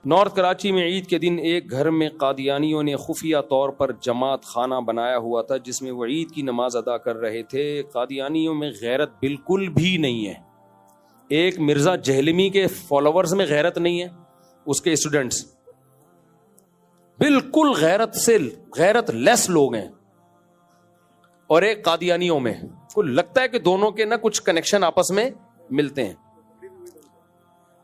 North Karachi میں عید کے دن ایک گھر میں قادیانیوں نے خفیہ طور پر جماعت خانہ بنایا ہوا تھا جس میں وہ عید کی نماز ادا کر رہے تھے. قادیانیوں میں غیرت بالکل بھی نہیں ہے. ایک مرزا جہلمی کے فالوورز میں غیرت نہیں ہے, اس کے اسٹوڈنٹس بالکل غیرت لیس لوگ ہیں, اور ایک قادیانیوں میں کو لگتا ہے کہ دونوں کے نا کچھ کنیکشن آپس میں ملتے ہیں.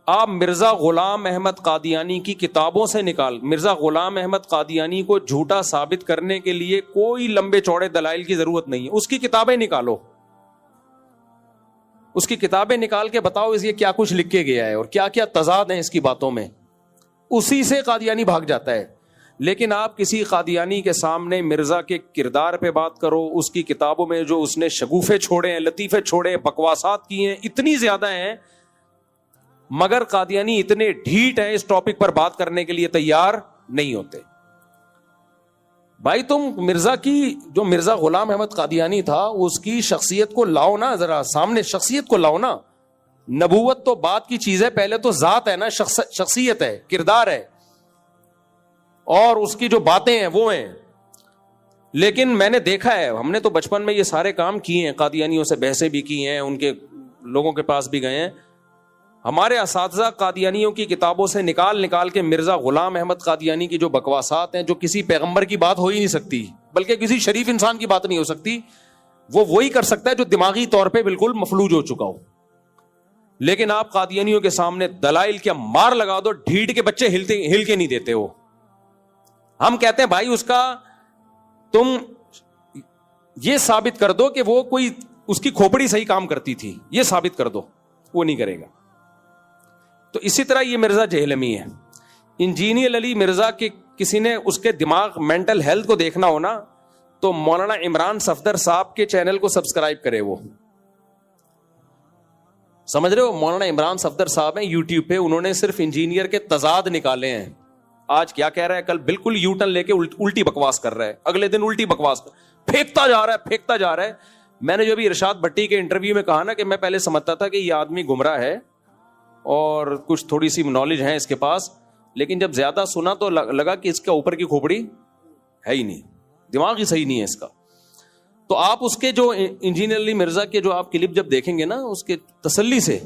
آپ مرزا غلام احمد قادیانی کی کتابوں سے مرزا غلام احمد قادیانی کو جھوٹا ثابت کرنے کے لیے کوئی لمبے چوڑے دلائل کی ضرورت نہیں ہے. اس کی کتابیں نکالو, اس کی کتابیں نکال کے بتاؤ اس یہ کیا کچھ لکھ کے گیا ہے اور کیا کیا تضاد ہیں اس کی باتوں میں, اسی سے قادیانی بھاگ جاتا ہے. لیکن آپ کسی قادیانی کے سامنے مرزا کے کردار پہ بات کرو, اس کی کتابوں میں جو اس نے شگوفے چھوڑے ہیں, لطیفے چھوڑے ہیں, بکواسات کی ہیں, اتنی زیادہ ہیں, مگر قادیانی اتنے ڈھیٹ ہیں اس ٹاپک پر بات کرنے کے لیے تیار نہیں ہوتے. بھائی تم مرزا غلام احمد قادیانی تھا, اس کی شخصیت کو لاؤ نا, ذرا سامنے شخصیت کو لاؤ نا. نبوت تو بات کی چیز ہے, پہلے تو ذات ہے نا, شخصیت ہے, کردار ہے, اور اس کی جو باتیں ہیں وہ ہیں. لیکن میں نے دیکھا ہے, ہم نے تو بچپن میں یہ سارے کام کیے ہیں, قادیانیوں سے بحثیں بھی کی ہیں, ان کے لوگوں کے پاس بھی گئے ہیں. ہمارے اساتذہ قادیانیوں کی کتابوں سے نکال کے مرزا غلام احمد قادیانی کی جو بکواسات ہیں, جو کسی پیغمبر کی بات ہو ہی نہیں سکتی, بلکہ کسی شریف انسان کی بات نہیں ہو سکتی, وہ وہی کر سکتا ہے جو دماغی طور پہ بالکل مفلوج ہو چکا ہو. لیکن آپ قادیانیوں کے سامنے دلائل کیا مار لگا دو, ڈھیٹ کے بچے ہل کے نہیں دیتے ہو. ہم کہتے ہیں بھائی تم یہ ثابت کر دو کہ وہ کوئی اس کی کھوپڑی صحیح کام کرتی تھی, یہ ثابت کر دو, وہ نہیں کرے گا. تو اسی طرح یہ مرزا جہلمی ہے. انجینئر علی مرزا کے کسی نے اس کے دماغ مینٹل ہیلتھ کو دیکھنا ہونا تو مولانا عمران صفدر صاحب کے چینل کو سبسکرائب کرے. وہ سمجھ رہے ہو, مولانا عمران صفدر صاحب ہیں یوٹیوب پہ, انہوں نے صرف انجینئر کے تضاد نکالے ہیں. آج کیا کہہ رہا ہے, کل بالکل یو ٹرن لے کے الٹی بکواس کر رہا ہے, اگلے دن الٹی بکواس پھینکتا جا رہا ہے. میں نے جو بھی ارشاد بھٹی کے انٹرویو میں کہا نا کہ میں پہلے سمجھتا تھا کہ یہ آدمی گمراہ ہے اور کچھ تھوڑی سی نالج ہے اس کے پاس, لیکن جب زیادہ سنا تو لگا کہ اس کے اوپر کی کھوپڑی ہے ہی نہیں, دماغ ہی صحیح نہیں ہے اس کا. تو آپ اس کے جو انجینئر علی مرزا کے جو آپ کلپ جب دیکھیں گے نا, اس کے تسلی سے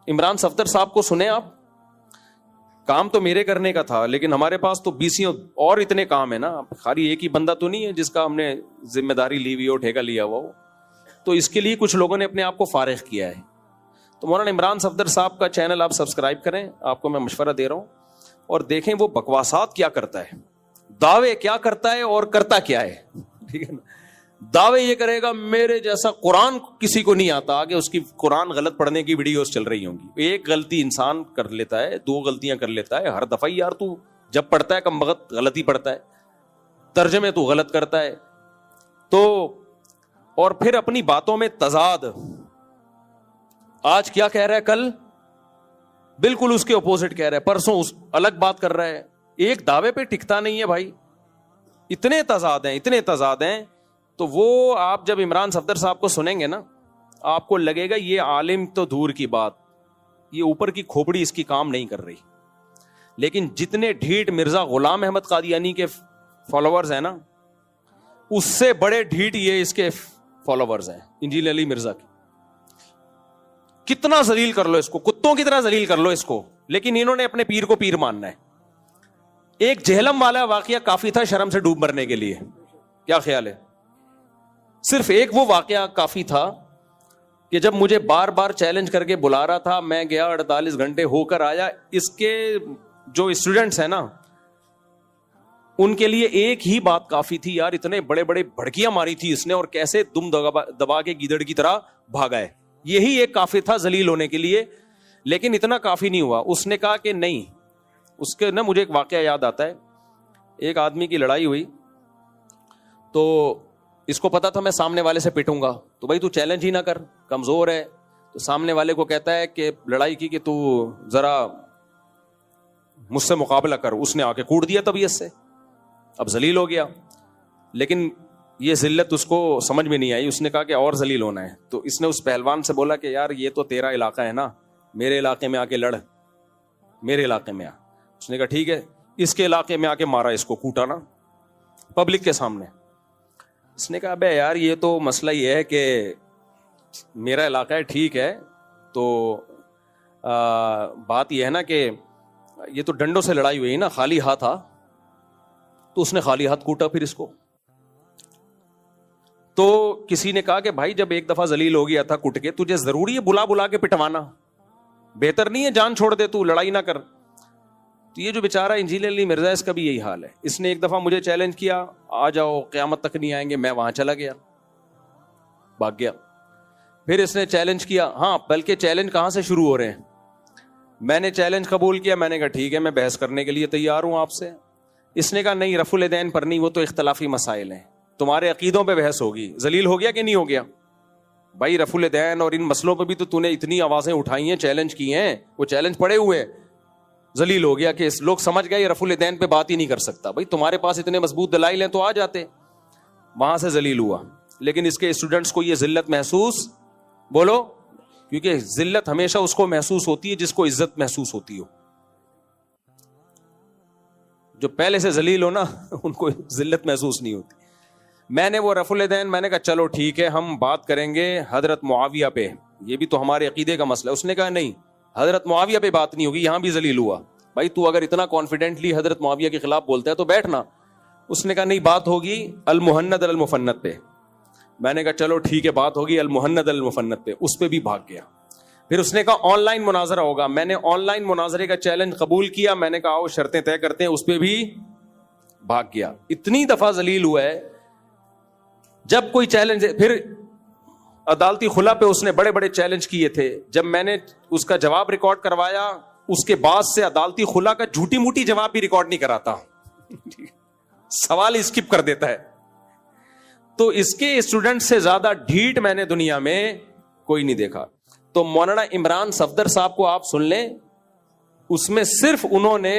عمران صفدر صاحب کو سنیں آپ. کام تو میرے کرنے کا تھا, لیکن ہمارے پاس تو 20 اور اتنے کام ہے نا, خالی ایک ہی بندہ تو نہیں ہے جس کا ہم نے ذمہ داری لی ہوئی ہو, ٹھیکہ لیا ہوا ہو. تو اس کے لیے کچھ لوگوں نے اپنے آپ کو فارغ کیا ہے. تو مولانا عمران صفدر صاحب کا چینل آپ سبسکرائب کریں, آپ کو میں مشورہ دے رہا ہوں, اور دیکھیں وہ بکواسات کیا کرتا ہے, دعوے کیا کرتا ہے اور کرتا کیا ہے. ٹھیک ہے نا, دعوے یہ کرے گا میرے جیسا قرآن کسی کو نہیں آتا, آگے اس کی قرآن غلط پڑھنے کی ویڈیوز چل رہی ہوں گی. ایک غلطی انسان کر لیتا ہے, 2 غلطیاں کر لیتا ہے ہر دفعہ. یار تو جب پڑھتا ہے کم وقت غلطی پڑھتا ہے, ترجمے تو غلط کرتا ہے, تو اور پھر اپنی باتوں میں تضاد. آج کیا کہہ رہا ہے, کل بالکل اس کے اپوزٹ کہہ رہا ہے, پرسوں الگ بات کر رہا ہے. ایک دعوے پہ ٹکتا نہیں ہے بھائی, اتنے تضاد ہیں. تو وہ آپ جب عمران صفدر صاحب کو سنیں گے نا, آپ کو لگے گا یہ عالم تو دور کی بات, یہ اوپر کی کھوپڑی اس کی کام نہیں کر رہی. لیکن جتنے ڈھیٹ مرزا غلام احمد قادیانی کے فالوورز ہیں نا, اس سے بڑے ڈھیٹ یہ اس کے فالوورز ہیں انجینئر علی مرزا کے. کتنا ذلیل کر لو اس کو, کتوں کی طرح ذلیل کر لو اس کو, لیکن انہوں نے اپنے پیر کو پیر ماننا ہے. ایک جہلم والا واقعہ کافی تھا شرم سے ڈوب مرنے کے لیے. کیا خیال ہے, صرف ایک وہ واقعہ کافی تھا کہ جب مجھے بار بار چیلنج کر کے بلا رہا تھا, میں گیا 48 گھنٹے ہو کر آیا. اس کے جو اسٹوڈنٹس ہیں نا, ان کے لیے ایک ہی بات کافی تھی. یار اتنے بڑے بڑے بھڑکیاں ماری تھی اس نے, اور کیسے دم دبا کے گیدڑ کی طرح بھاگا ہے, یہی ایک کافی تھا ذلیل ہونے کے لیے. لیکن اتنا کافی نہیں ہوا. اس نے کہا کہ نہیں, اس کے نا مجھے ایک واقعہ یاد آتا ہے. ایک آدمی کی لڑائی ہوئی, تو اس کو پتا تھا میں سامنے والے سے پٹوں گا, تو بھائی تو چیلنج ہی نہ کر, کمزور ہے. تو سامنے والے کو کہتا ہے کہ لڑائی کی کہ تو ذرا مجھ سے مقابلہ کر. اس نے آ کے کوڑ دیا طبیعت سے, اب ذلیل ہو گیا. لیکن یہ ذلت اس کو سمجھ میں نہیں آئی. اس نے کہا کہ اور ذلیل ہونا ہے. تو اس نے اس پہلوان سے بولا کہ یار یہ تو تیرا علاقہ ہے نا, میرے علاقے میں آ کے لڑ, میرے علاقے میں آ. اس نے کہا ٹھیک ہے. اس کے علاقے میں آ کے مارا اس کو, کوٹا نا پبلک کے سامنے. اس نے کہا بے یار یہ تو مسئلہ یہ ہے کہ میرا علاقہ ہے, ٹھیک ہے, تو بات یہ ہے نا کہ یہ تو ڈنڈوں سے لڑائی ہوئی نا, خالی ہاتھ تھا, تو اس نے خالی ہاتھ کوٹا پھر اس کو. تو کسی نے کہا کہ بھائی جب ایک دفعہ ذلیل ہو گیا تھا کٹ کے, تجھے ضروری ہے بلا بلا کے پٹوانا؟ بہتر نہیں ہے جان چھوڑ دے, تو لڑائی نہ کر. تو یہ جو بیچارہ انجینئر علی مرزا, اس کا بھی یہی حال ہے. اس نے ایک دفعہ مجھے چیلنج کیا, آ جاؤ قیامت تک نہیں آئیں گے. میں وہاں چلا گیا, بھاگ گیا. پھر اس نے چیلنج کیا, ہاں بلکہ چیلنج کہاں سے شروع ہو رہے ہیں. میں نے چیلنج قبول کیا, میں نے کہا ٹھیک ہے میں بحث کرنے کے لیے تیار ہوں آپ سے. اس نے کہا نہیں, رفع الیدین پر نہیں, وہ تو اختلافی مسائل ہیں, تمہارے عقیدوں پہ بحث ہوگی. ذلیل ہو گیا کہ نہیں ہو گیا بھائی؟ رفع الیدین اور ان مسئلوں پہ بھی تو نے اتنی آوازیں اٹھائی ہیں, چیلنج کی ہیں, وہ چیلنج پڑے ہوئے. ذلیل ہو گیا کہ لوگ سمجھ گئے یہ رفع الیدین پہ بات ہی نہیں کر سکتا. بھائی تمہارے پاس اتنے مضبوط دلائل ہیں تو آ جاتے. وہاں سے ذلیل ہوا. لیکن اس کے اسٹوڈنٹس کو یہ ذلت محسوس, بولو, کیونکہ ذلت ہمیشہ اس کو محسوس ہوتی ہے جس کو عزت محسوس ہوتی ہو. جو پہلے سے ذلیل ہو نا, ان کو ذلت محسوس نہیں ہوتی. میں نے وہ رفع الیدین, میں نے کہا چلو ٹھیک ہے ہم بات کریں گے حضرت معاویہ پہ, یہ بھی تو ہمارے عقیدے کا مسئلہ ہے. اس نے کہا نہیں, حضرت معاویہ پہ بات نہیں ہوگی, یہاں بھی ذلیل ہوا. بھائی تو اگر اتنا کانفیڈنٹلی حضرت معاویہ کے خلاف بولتا ہے تو بیٹھنا. اس نے کہا نہیں, بات ہوگی المہند المفند پہ. میں نے کہا چلو ٹھیک ہے بات ہوگی المہند المفند پہ. اس پہ بھی بھاگ گیا. پھر اس نے کہا آن لائن مناظرہ ہوگا. میں نے آن لائن مناظرے کا چیلنج قبول کیا. میں نے کہا آؤ شرطیں طے کرتے ہیں. اس پہ بھی بھاگ گیا. اتنی دفعہ ذلیل ہوا ہے. جب کوئی چیلنج, پھر عدالتی خلا پہ اس نے بڑے بڑے چیلنج کیے تھے. جب میں نے اس کا جواب ریکارڈ کروایا, اس کے بعد سے عدالتی خلا کا جھوٹی موٹی جواب بھی ریکارڈ نہیں کراتا, سوال اسکپ کر دیتا ہے. تو اس کے اسٹوڈنٹ سے زیادہ ڈھیٹ میں نے دنیا میں کوئی نہیں دیکھا. تو مولانا عمران صفدر صاحب کو آپ سن لیں, اس میں صرف انہوں نے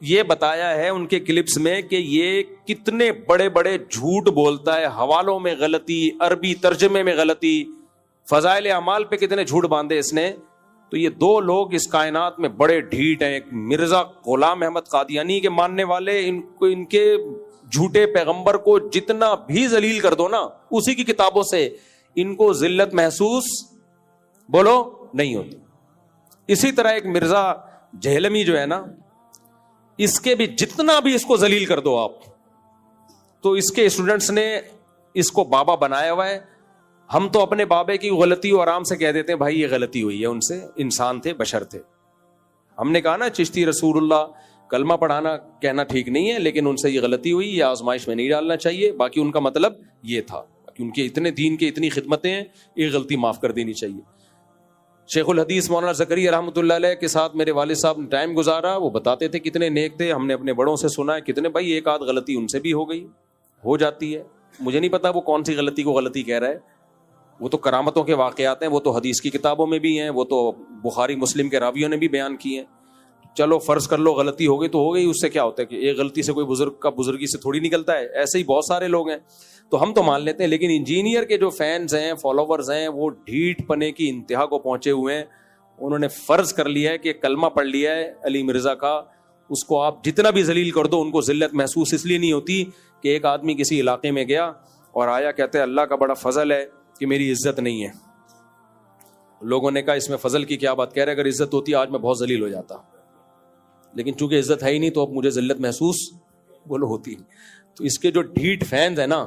یہ بتایا ہے ان کے کلپس میں کہ یہ کتنے بڑے بڑے جھوٹ بولتا ہے, حوالوں میں غلطی, عربی ترجمے میں غلطی, فضائل اعمال پہ کتنے جھوٹ باندھے اس نے. تو یہ دو لوگ اس کائنات میں بڑے ڈھیٹ ہیں. ایک مرزا غلام احمد قادیانی کے ماننے والے, ان کے جھوٹے پیغمبر کو جتنا بھی ذلیل کر دو نا اسی کی کتابوں سے, ان کو ذلت محسوس بولو نہیں ہوتی. اسی طرح ایک مرزا جہلمی جو ہے نا, اس کے بھی جتنا بھی اس کو ذلیل کر دو آپ, تو اس کے اسٹوڈنٹس نے اس کو بابا بنایا ہوا ہے. ہم تو اپنے بابے کی غلطی اور آرام سے کہہ دیتے ہیں بھائی یہ غلطی ہوئی ہے ان سے, انسان تھے, بشر تھے. ہم نے کہا نا چشتی رسول اللہ کلمہ پڑھانا کہنا ٹھیک نہیں ہے, لیکن ان سے یہ غلطی ہوئی, یہ آزمائش میں نہیں ڈالنا چاہیے. باقی ان کا مطلب یہ تھا کہ ان کے اتنے دین کے اتنی خدمتیں ہیں, یہ غلطی معاف کر دینی چاہیے. شیخ الحدیث مولانا زکریا رحمۃ اللہ علیہ کے ساتھ میرے والد صاحب نے ٹائم گزارا, وہ بتاتے تھے کتنے نیک تھے. ہم نے اپنے بڑوں سے سنا ہے کتنے, بھائی ایک آدھ غلطی ان سے بھی ہو گئی, ہو جاتی ہے. مجھے نہیں پتا وہ کون سی غلطی کو غلطی کہہ رہا ہے. وہ تو کرامتوں کے واقعات ہیں, وہ تو حدیث کی کتابوں میں بھی ہیں, وہ تو بخاری مسلم کے راویوں نے بھی بیان کی ہیں. چلو فرض کر لو غلطی ہو گئی تو ہو گئی, اس سے کیا ہوتا ہے کہ ایک غلطی سے کوئی بزرگ کا بزرگی سے تھوڑی نکلتا ہے. ایسے ہی بہت سارے لوگ ہیں تو ہم تو مان لیتے ہیں. لیکن انجینئر کے جو فینز ہیں, فالوورز ہیں, وہ ڈھیٹ پنے کی انتہا کو پہنچے ہوئے ہیں. انہوں نے فرض کر لیا ہے کہ کلمہ پڑھ لیا ہے علی مرزا کا, اس کو آپ جتنا بھی ذلیل کر دو ان کو ذلت محسوس اس لیے نہیں ہوتی کہ ایک آدمی کسی علاقے میں گیا اور آیا کہتے ہیں اللہ کا بڑا فضل ہے کہ میری عزت نہیں ہے. لوگوں نے کہا اس میں فضل کی کیا بات کہہ رہے, اگر عزت ہوتی آج میں بہت ذلیل ہو جاتا, لیکن چونکہ عزت ہے ہی نہیں تو اب مجھے ذلت محسوس بولو ہوتی. تو اس کے جو ڈھیٹ فینز ہیں نا,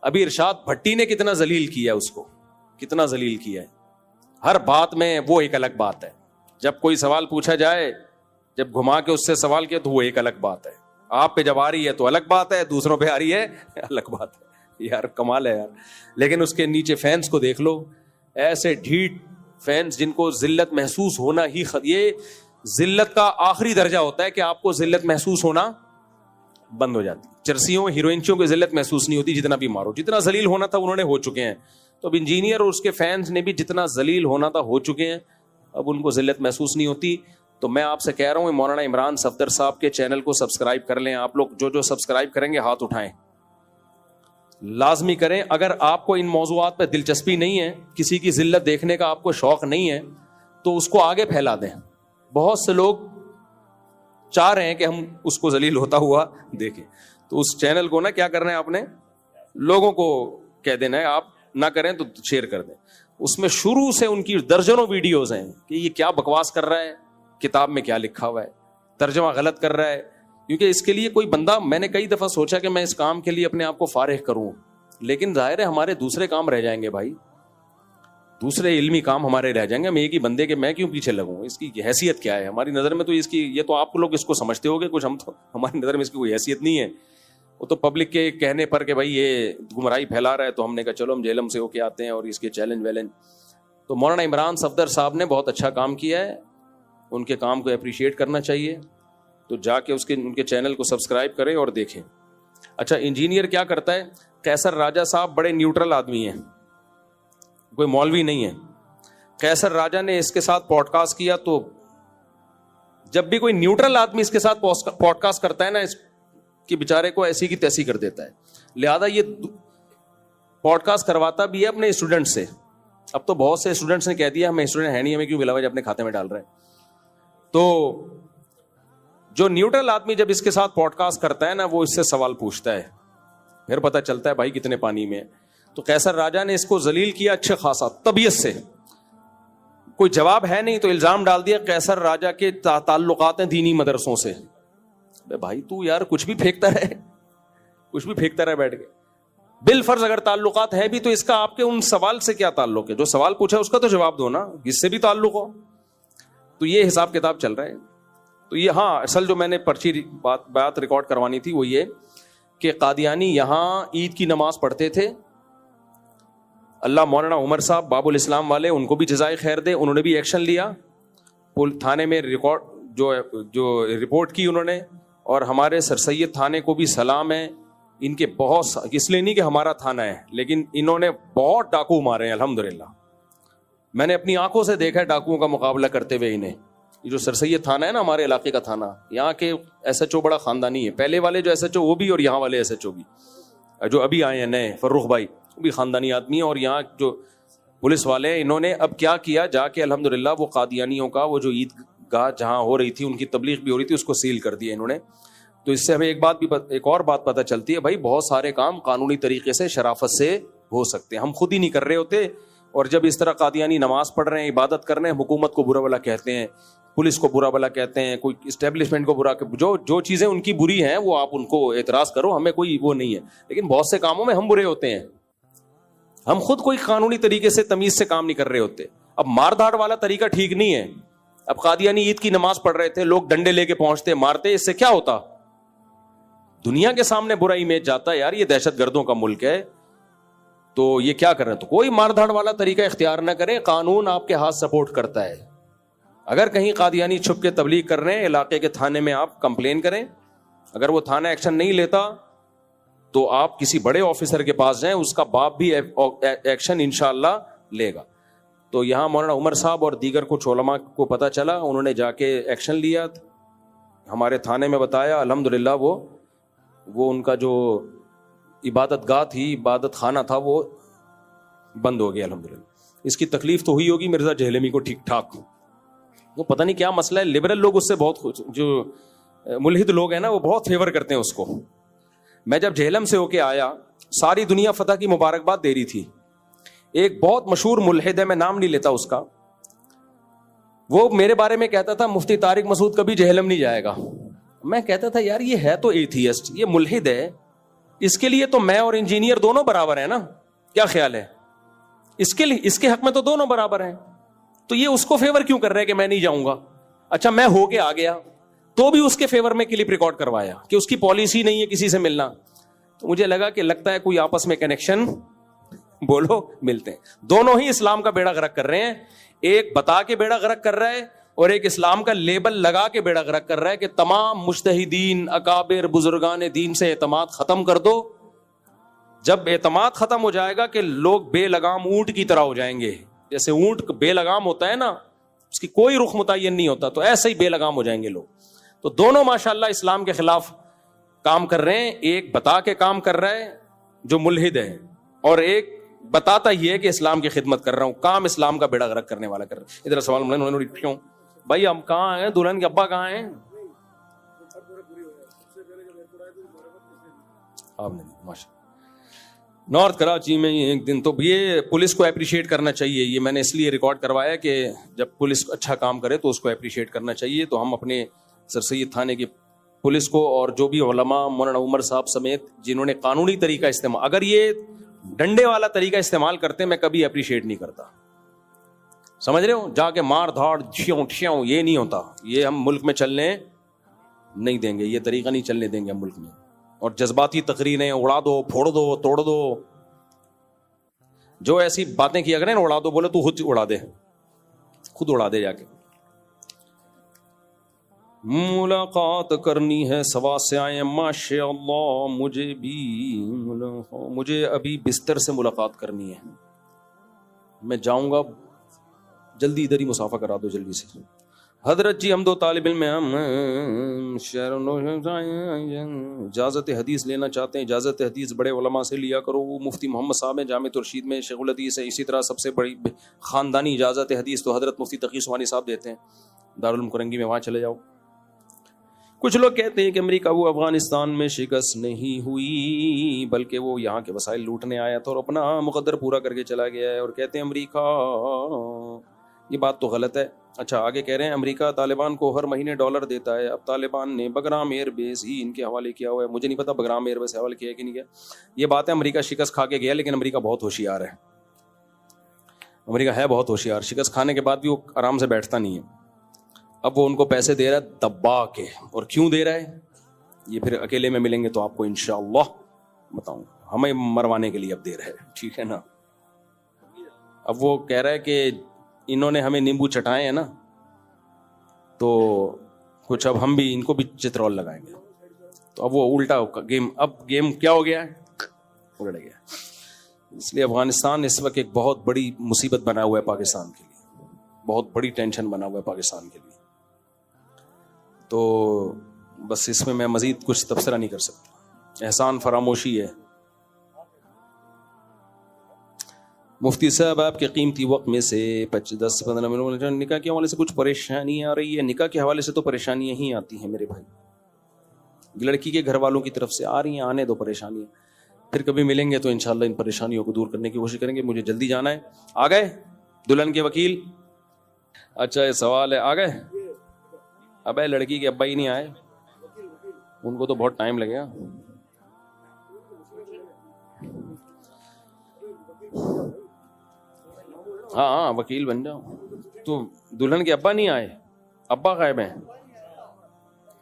ابھی ارشاد بھٹی نے کتنا ذلیل کیا اس کو, کتنا ذلیل کیا ہے. ہر بات میں وہ ایک الگ بات ہے. جب کوئی سوال پوچھا جائے, جب گھما کے اس سے سوال کیا تو وہ ایک الگ بات ہے. آپ پہ جب آ رہی ہے تو الگ بات ہے, دوسروں پہ آ رہی ہے الگ بات ہے. یار کمال ہے یار. لیکن اس کے نیچے فینس کو دیکھ لو, ایسے ڈھیٹ فینس جن کو ذلت محسوس ہونا ہی یہ ذلت کا آخری درجہ ہوتا ہے کہ آپ کو ذلت محسوس ہونا بند ہو جاتی. چرسیوں ہیروئنچوں کو ذلت محسوس نہیں ہوتی, جتنا بھی مارو. جتنا ذلیل ہونا تھا انہوں نے ہو چکے ہیں. تو اب انجینئر اور اس کے فینس نے بھی جتنا ذلیل ہونا تھا ہو چکے ہیں, اب ان کو ذلت محسوس نہیں ہوتی. تو میں آپ سے کہہ رہا ہوں مولانا عمران صفدر صاحب کے چینل کو سبسکرائب کر لیں. آپ لوگ جو سبسکرائب کریں گے ہاتھ اٹھائیں, لازمی کریں. اگر آپ کو ان موضوعات پہ دلچسپی نہیں ہے, کسی کی ذلت دیکھنے کا آپ کو شوق نہیں ہے, تو اس کو آگے پھیلا دیں. بہت سے لوگ چاہ رہے ہیں کہ ہم اس کو ذلیل ہوتا ہوا دیکھیں. تو اس چینل کو نا کیا کرنا ہے آپ نے, لوگوں کو کہہ دینا ہے, آپ نہ کریں تو شیئر کر دیں. اس میں شروع سے ان کی درجنوں ویڈیوز ہیں کہ یہ کیا بکواس کر رہا ہے, کتاب میں کیا لکھا ہوا ہے, ترجمہ غلط کر رہا ہے. کیونکہ اس کے لیے کوئی بندہ, میں نے کئی دفعہ سوچا کہ میں اس کام کے لیے اپنے آپ کو فارغ کروں, لیکن ظاہر ہے ہمارے دوسرے کام رہ جائیں گے بھائی, دوسرے علمی کام ہمارے رہ جائیں گے. ہم ایک ہی بندے کے میں کیوں پیچھے لگوں, اس کی حیثیت کیا ہے ہماری نظر میں؟ تو اس کی, یہ تو آپ لوگ اس کو سمجھتے ہو گے کچھ, ہم تو ہماری نظر میں اس کی کوئی حیثیت نہیں ہے. وہ تو پبلک کے کہنے پر کہ بھائی یہ گمراہی پھیلا رہا ہے, تو ہم نے کہا چلو ہم جہلم سے ہو کے آتے ہیں اور اس کے چیلنج ویلنج. تو مولانا عمران صفدر صاحب نے بہت اچھا کام کیا ہے, ان کے کام کو اپریشیٹ کرنا چاہیے. تو جا کے ان کے چینل کو سبسکرائب کریں اور دیکھیں. اچھا, انجینئر کیا کرتا ہے؟ قیصر راجہ صاحب بڑے نیوٹرل آدمی ہیں, کوئی مولوی نہیں ہے. قیصر راجہ نے اس کے ساتھ پوڈ کاسٹ کیا, تو جب بھی کوئی نیوٹرل آدمی اس کے ساتھ پوڈ کاسٹ کرتا ہے نا, اس کے بیچارے کو ایسی کی تیسی کر دیتا ہے. لہذا یہ پوڈ کاسٹ کرواتا بھی ہے اپنے اسٹوڈنٹ سے. اب تو بہت سے اسٹوڈنٹس نے کہہ دیا ہمیں اسٹوڈنٹ ہے نہیں, ہمیں کیوں بلاوا اپنے کھاتے میں ڈال رہے ہیں. تو جو نیوٹرل آدمی جب اس کے ساتھ پوڈ کاسٹ کرتا ہے نا, وہ اس سے سوال پوچھتا ہے, پھر پتہ چلتا ہے بھائی کتنے پانی میں. تو قیصر راجہ نے اس کو ذلیل کیا اچھا خاصا طبیعت سے, کوئی جواب ہے نہیں, تو الزام ڈال دیا قیصر راجہ کے تعلقات ہیں دینی مدرسوں سے. بھائی تو یار کچھ بھی پھینکتا رہے بیٹھ کے. بالفرض اگر تعلقات ہے بھی تو اس کا آپ کے ان سوال سے کیا تعلق ہے؟ جو سوال پوچھا اس کا تو جواب دو نا, اس سے بھی تعلق ہو. تو یہ حساب کتاب چل رہا ہے. تو یہ, ہاں اصل جو میں نے پرچی بات ریکارڈ کروانی تھی وہ یہ کہ قادیانی یہاں عید کی نماز پڑھتے تھے. اللہ مولانا عمر صاحب باب الاسلام والے, ان کو بھی جزائے خیر دے, انہوں نے بھی ایکشن لیا, تھانے میں ریکارڈ جو رپورٹ کی انہوں نے. اور ہمارے سر سید تھانے کو بھی سلام ہے, ان کے بہت, اس لیے نہیں کہ ہمارا تھانہ ہے, لیکن انہوں نے بہت ڈاکو مارے ہیں الحمدللہ. میں نے اپنی آنکھوں سے دیکھا ہے ڈاکوؤں کا مقابلہ کرتے ہوئے انہیں. یہ جو سر سید تھانہ ہے نا ہمارے علاقے کا تھانہ, یہاں کے ایس ایچ او بڑا خاندانی ہے. پہلے والے جو ایس ایچ او وہ بھی, اور یہاں والے ایس ایچ او بھی, جو ابھی آئے ہیں نئے فروخ بھائی, وہ بھی خاندانی آدمی ہیں. اور یہاں جو پولیس والے ہیں, انہوں نے اب کیا کیا, جا کے الحمدللہ وہ قادیانیوں کا وہ جو عید گاہ جہاں ہو رہی تھی, ان کی تبلیغ بھی ہو رہی تھی, اس کو سیل کر دیا انہوں نے. تو اس سے ہمیں ایک اور بات پتہ چلتی ہے, بھائی بہت سارے کام قانونی طریقے سے شرافت سے ہو سکتے ہیں, ہم خود ہی نہیں کر رہے ہوتے. اور جب اس طرح قادیانی نماز پڑھ رہے ہیں, عبادت کر رہے ہیں, حکومت کو برا بلا کہتے ہیں, پولیس کو برا بلا کہتے ہیں, کوئی اسٹیبلشمنٹ کو برا, جو چیزیں ان کی بری ہیں وہ آپ ان کو اعتراض کرو, ہمیں کوئی وہ نہیں ہے. لیکن بہت سے کاموں میں ہم برے ہوتے ہیں, ہم خود کوئی قانونی طریقے سے تمیز سے کام نہیں کر رہے ہوتے. اب مار دھاڑ والا طریقہ ٹھیک نہیں ہے. اب قادیانی عید کی نماز پڑھ رہے تھے, لوگ ڈنڈے لے کے پہنچتے مارتے, اس سے کیا ہوتا؟ دنیا کے سامنے برا امیج جاتا ہے, یار یہ دہشت گردوں کا ملک ہے, تو یہ کیا کر رہے ہیں. تو کوئی مار دھاڑ والا طریقہ اختیار نہ کریں, قانون آپ کے ہاتھ سپورٹ کرتا ہے. اگر کہیں قادیانی چھپ کے تبلیغ کر رہے ہیں, علاقے کے تھانے میں آپ کمپلین کریں. اگر وہ تھانہ ایکشن نہیں لیتا تو آپ کسی بڑے آفیسر کے پاس جائیں, اس کا باپ بھی ایکشن انشاءاللہ لے گا. تو یہاں مولانا عمر صاحب اور دیگر کچھ علماء کو پتہ چلا, انہوں نے جا کے ایکشن لیا, ہمارے تھانے میں بتایا, الحمدللہ وہ ان کا جو عبادت گاہ تھی, عبادت خانہ تھا, وہ بند ہو گیا الحمدللہ. اس کی تکلیف تو ہوئی ہوگی مرزا جہلمی کو ٹھیک ٹھاک, وہ پتہ نہیں کیا مسئلہ ہے, لبرل لوگ اس سے بہت, جو ملحد لوگ ہیں نا وہ بہت فیور کرتے ہیں اس کو. میں جب جہلم سے ہو کے آیا, ساری دنیا فتح کی مبارکباد دے رہی تھی. ایک بہت مشہور ملحد ہے, میں نام نہیں لیتا اس کا, وہ میرے بارے میں کہتا تھا مفتی طارق مسعود کبھی جہلم نہیں جائے گا. میں کہتا تھا یار یہ ہے تو ایتھیسٹ, یہ ملحد ہے, اس کے لیے تو میں اور انجینئر دونوں برابر ہیں نا, کیا خیال ہے؟ اس کے حق میں تو دونوں برابر ہیں, تو یہ اس کو فیور کیوں کر رہے کہ میں نہیں جاؤں گا؟ اچھا میں ہو کے آ گیا تو بھی اس کے فیور میں کلپ ریکارڈ کروایا کہ اس کی پالیسی نہیں ہے کسی سے ملنا. تو مجھے لگا کہ لگتا ہے کوئی آپس میں کنیکشن بولو ملتے ہیں. دونوں ہی اسلام کا بیڑا غرق کر رہے ہیں, ایک بتا کے بیڑا غرق کر رہا ہے اور ایک اسلام کا لیبل لگا کے بیڑا غرق کر رہا ہے کہ تمام مجتہدین اکابر بزرگان دین سے اعتماد ختم کر دو. جب اعتماد ختم ہو جائے گا کہ لوگ بے لگام اونٹ کی طرح ہو جائیں گے, جیسے اونٹ بے لگام ہوتا ہے نا, اس کی کوئی رخ متعین نہیں ہوتا, تو ایسے ہی بے لگام ہو جائیں گے لوگ. تو دونوں ماشاءاللہ اسلام کے خلاف کام کر رہے ہیں, ایک بتا کے کام کر رہا ہے جو ملحد ہے, اور ایک بتاتا ہی ہے کہ اسلام کی خدمت کر رہا ہوں, کام اسلام کا بیڑا غرق کرنے والا کر رہا ہے. ادھر سوال کیوں بھائی ہم کہاں ہیں, دلہن کے ابا کہاں ہیں, آپ نے ماشاء نارتھ کراچی میں ایک دن تو یہ پولیس کو اپریشیٹ کرنا چاہیے. یہ میں نے اس لیے ریکارڈ کروایا کہ جب پولیس اچھا کام کرے تو اس کو اپریشیٹ کرنا چاہیے. تو ہم اپنے سر سید تھانے کی پولیس کو اور جو بھی علماء مولانا عمر صاحب سمیت جنہوں نے قانونی طریقہ استعمال, اگر یہ ڈنڈے والا طریقہ استعمال کرتے میں کبھی اپریشیٹ نہیں کرتا. سمجھ رہے ہو, جا کے مار دھاڑ ٹھیوں یہ نہیں ہوتا. یہ ہم ملک میں چلنے نہیں دیں گے, یہ طریقہ نہیں چلنے دیں گے ہم ملک میں. اور جذباتی تقریریں اڑا دو, پھوڑ دو, توڑ دو, جو ایسی باتیں کیا کریں نا, اڑا دو, بولے تو خود اڑا دے, خود اڑا دے جا کے. ملاقات کرنی ہے سوا سے آئے ماشاء اللہ, مجھے ابھی بستر سے ملاقات کرنی ہے. میں جاؤں گا جلدی, ادھر ہی مسافہ کرا دو جلدی سے. حضرت جی ہم دو طالب علم ہیں, ہم اجازت حدیث لینا چاہتے ہیں. اجازت حدیث بڑے علماء سے لیا کرو. وہ مفتی محمد صاحب ہیں, جامع الرشید میں شیخ الحدیث ہے. اسی طرح سب سے بڑی خاندانی اجازت حدیث تو حضرت مفتی تقی عثمانی صاحب دیتے ہیں دارالعلوم کرنگی میں, وہاں چلے جاؤ. کچھ لوگ کہتے ہیں کہ امریکہ وہ افغانستان میں شکست نہیں ہوئی بلکہ وہ یہاں کے وسائل لوٹنے آیا تھا اور اپنا مقدر پورا کر کے چلا گیا ہے, اور کہتے ہیں امریکہ, یہ بات تو غلط ہے. اچھا آگے کہہ رہے ہیں امریکہ طالبان کو ہر مہینے $, دیتا ہے. اب طالبان نے بگرام ایئر بیس ہی ان کے حوالے کیا ہوا ہے. مجھے نہیں پتا بگرام ایئر بیس حوالے کیا ہے کہ نہیں کیا. یہ بات ہے امریکہ شکست کھا کے گیا, لیکن امریکہ بہت ہوشیار ہے. امریکہ ہے بہت ہوشیار, شکست کھانے کے بعد بھی وہ آرام سے بیٹھتا نہیں ہے. اب وہ ان کو پیسے دے رہا ہے دبا کے, اور کیوں دے رہا ہے یہ پھر اکیلے میں ملیں گے تو آپ کو انشاءاللہ بتاؤں. ہمیں مروانے کے لیے اب دے رہا ہے, ٹھیک ہے نا. اب وہ کہہ رہا ہے کہ انہوں نے ہمیں نیمبو چٹائے ہیں نا, تو کچھ اب ہم بھی ان کو بھی چترول لگائیں گے. تو اب وہ الٹا گیم, اب گیم کیا ہو گیا ہے, الٹ گیا. اس لیے افغانستان اس وقت ایک بہت بڑی مصیبت بنا ہوا ہے پاکستان کے لیے, بہت بڑی ٹینشن بنا ہوا ہے پاکستان کے لیے. تو بس اس میں مزید کچھ تبصرہ نہیں کر سکتا, احسان فراموشی ہے. مفتی صاحب آپ کے قیمتی وقت میں سے 10-15 منٹ نکاح کے حوالے سے کچھ پریشانی آ رہی ہے. نکاح کے حوالے سے تو پریشانیاں ہی آتی ہیں میرے بھائی, لڑکی کے گھر والوں کی طرف سے آ رہی ہیں, آنے دو پریشانیاں. پھر کبھی ملیں گے تو انشاءاللہ ان پریشانیوں کو دور کرنے کی کوشش کریں گے. مجھے جلدی جانا ہے. آ گئے دلہن کے وکیل؟ اچھا یہ سوال ہے, آ گئے؟ اب لڑکی کے ابا ہی نہیں آئے, ان کو تو بہت ٹائم لگے گا. ہاں وکیل بن جاؤ. تو دلہن کے ابا نہیں آئے, ابا غائب ہیں,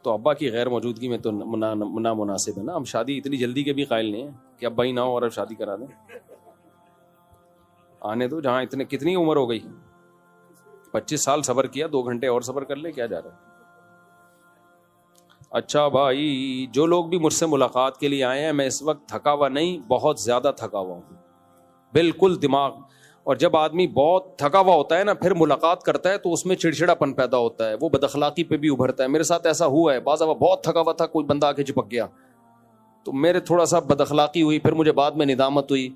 تو ابا کی غیر موجودگی میں تو نامناسب ہے نا. ہم شادی اتنی جلدی کے بھی قائل نہیں ہیں کہ ابا ہی نہ ہو اور اب شادی کرا دیں. آنے دو, جہاں اتنے کتنی عمر ہو گئی, 25 سال صبر کیا, 2 گھنٹے اور صبر کر لے, کیا جا رہا ہے. اچھا بھائی, جو لوگ بھی مجھ سے ملاقات کے لیے آئے ہیں, میں اس وقت تھکا ہوا نہیں, بہت زیادہ تھکا ہوا ہوں, بالکل دماغ. اور جب آدمی بہت تھکا ہوا ہوتا ہے نا, پھر ملاقات کرتا ہے تو اس میں چڑچڑاپن پیدا ہوتا ہے, وہ بد اخلاقی پہ بھی ابھرتا ہے. میرے ساتھ ایسا ہوا ہے, بعض بہت تھکا ہوا تھا, کوئی بندہ آ کے چپک گیا تو میرے تھوڑا سا بد اخلاقی ہوئی, پھر مجھے بعد میں ندامت ہوئی.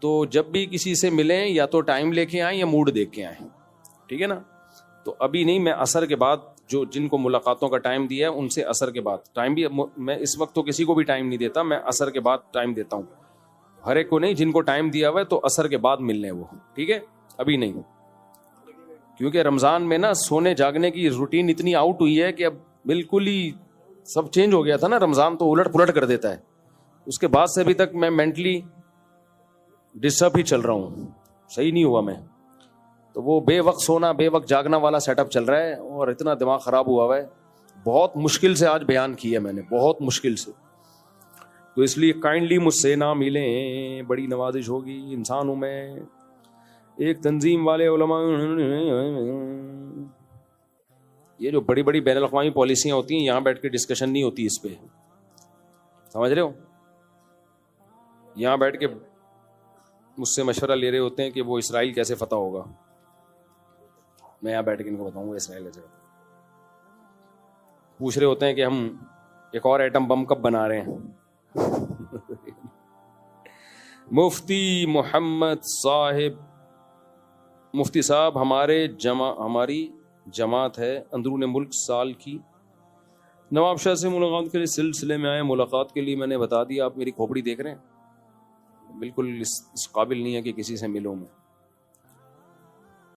تو جب بھی کسی سے ملیں یا تو ٹائم لے کے آئیں یا موڈ دیکھ کے آئیں, ٹھیک ہے نا. تو ابھی نہیں, میں عصر کے بعد جو جن کو ملاقاتوں کا ٹائم دیا ہے ان سے عصر کے بعد ٹائم بھی, میں اس وقت تو کسی کو بھی ٹائم نہیں دیتا, میں عصر کے بعد ٹائم دیتا ہوں. ہر ایک کو نہیں, جن کو ٹائم دیا ہوا ہے تو عصر کے بعد ملنے وہ, ٹھیک ہے. ابھی نہیں, کیونکہ رمضان میں نا سونے جاگنے کی روٹین اتنی آؤٹ ہوئی ہے کہ اب بالکل ہی سب چینج ہو گیا تھا نا. رمضان تو الٹ پلٹ کر دیتا ہے. اس کے بعد سے ابھی تک میں مینٹلی ڈسٹرب ہی چل رہا ہوں, صحیح نہیں ہوا میں. تو وہ بے وقت سونا بے وقت جاگنا والا سیٹ اپ چل رہا ہے, اور اتنا دماغ خراب ہوا ہوا ہے. بہت مشکل سے آج بیان کیا میں نے, بہت مشکل سے. تو اس لیے کائنڈلی مجھ سے نہ ملیں, بڑی نوازش ہوگی. انسان ہوں میں. ایک تنظیم والے علماء, یہ جو بڑی بڑی بین الاقوامی پالیسیاں ہوتی ہیں, یہاں بیٹھ کے ڈسکشن نہیں ہوتی اس پہ, سمجھ رہے ہو. یہاں بیٹھ کے مجھ سے مشورہ لے رہے ہوتے ہیں کہ وہ اسرائیل کیسے فتح ہوگا. میں یہاں بیٹھ کے ان کو بتاؤں گا اسرائیل کیسے پوچھ رہے ہوتے ہیں کہ ہم ایک اور ایٹم بم کب بنا رہے ہیں. مفتی محمد صاحب, مفتی صاحب ہماری جماعت ہے اندرون ملک سال کی نواب شاہ سے ملاقات کے لیے سلسلے میں آئے, ملاقات کے لیے میں نے بتا دیا, آپ میری کھوپڑی دیکھ رہے ہیں, بالکل اس قابل نہیں ہے کہ کسی سے ملوں میں.